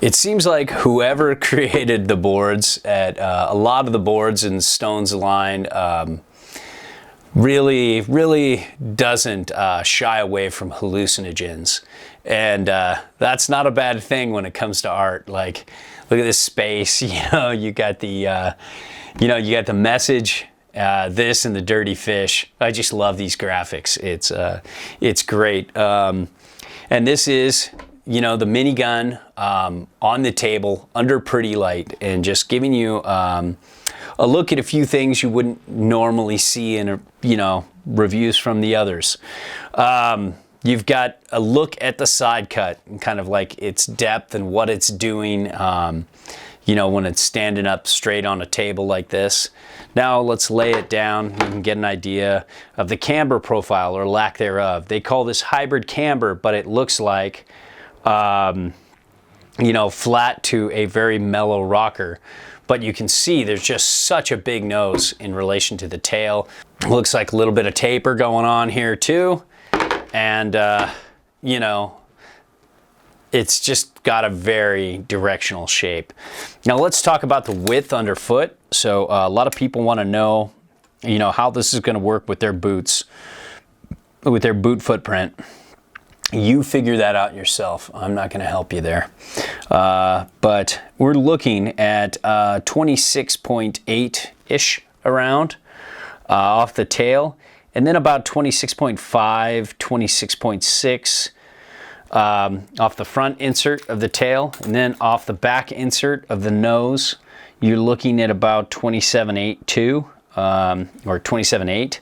It seems like whoever created the boards at a lot of the boards in Stone's line really doesn't shy away from hallucinogens. And that's not a bad thing when it comes to art. Like, look at this space, you got the, you got the message, this and the dirty fish. I just love these graphics. It's great. And this is, the minigun on the table under pretty light, and just giving you a look at a few things you wouldn't normally see in, reviews from the others. You've got a look at the side cut and kind of like its depth and what it's doing, when it's standing up straight on a table like this. Now let's lay it down. You can get an idea of the camber profile or lack thereof. They call this hybrid camber, but it looks like flat to a very mellow rocker. But you can see there's just such a big nose in relation to the tail. Looks like a little bit of taper going on here too. And, it's just got a very directional shape. Now let's talk about the width underfoot. So a lot of people want to know, how this is going to work with their boots, with their boot footprint. You figure that out yourself. I'm not going to help you there. But we're looking at 26.8-ish around off the tail, and then about 26.5, 26.6 off the front insert of the tail, and then off the back insert of the nose, you're looking at about 27.8 too, or 27.8,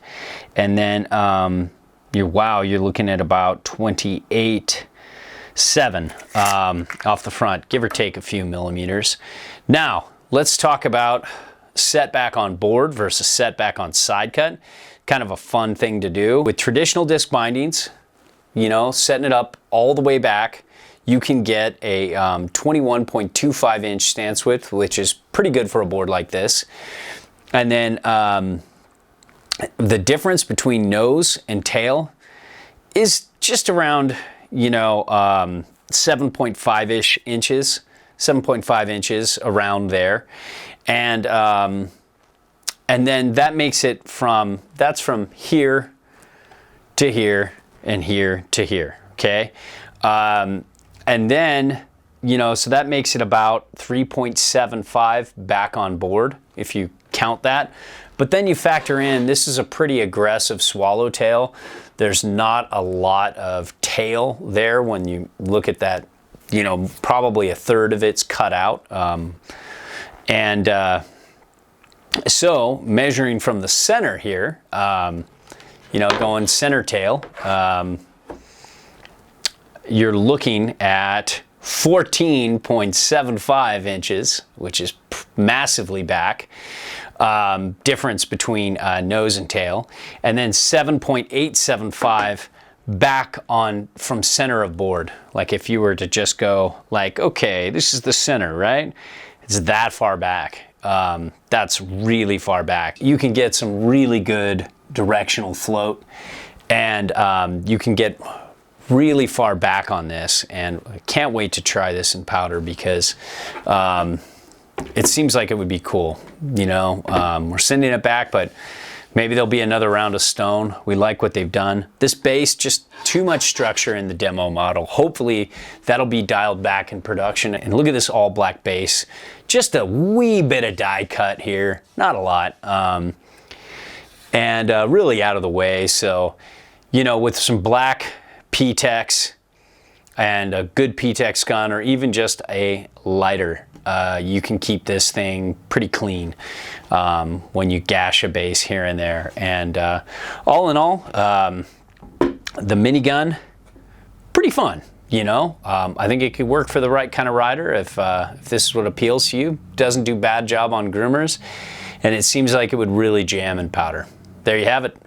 and then you're looking at about 28.7 off the front, give or take a few millimeters. Now, let's talk about setback on board versus setback on side cut. Kind of a fun thing to do. With traditional disc bindings, setting it up all the way back, you can get a 21.25 inch stance width, which is pretty good for a board like this. And then the difference between nose and tail is just around, 7.5-ish inches, 7.5 inches around there. And then that makes it from here to here and here to here, okay? And then, so that makes it about 3.75 back on board, if you count that. But then you factor in, this is a pretty aggressive swallowtail. There's not a lot of tail there when you look at that, probably a third of it's cut out. So measuring from the center here, going center tail, you're looking at 14.75 inches, which is massively back. Difference between nose and tail, and then 7.875 back on from center of board. Like if you were to just go like, okay, this is the center, right? It's that far back. That's really far back. You can get some really good directional float, and you can get really far back on this, and I can't wait to try this in powder because it seems like it would be cool. We're sending it back, but maybe there'll be another round of Stone. We like what they've done. This base, just too much structure in the demo model. Hopefully that'll be dialed back in production. And look at this all black base. Just a wee bit of die cut here, not a lot. And really out of the way. So, with some black P-Tex and a good P-Tex gun, or even just a lighter, you can keep this thing pretty clean when you gash a base here and there. And all in all, the minigun, pretty fun. I think it could work for the right kind of rider if this is what appeals to you. Doesn't do bad job on groomers, and it seems like it would really jam in powder. There you have it.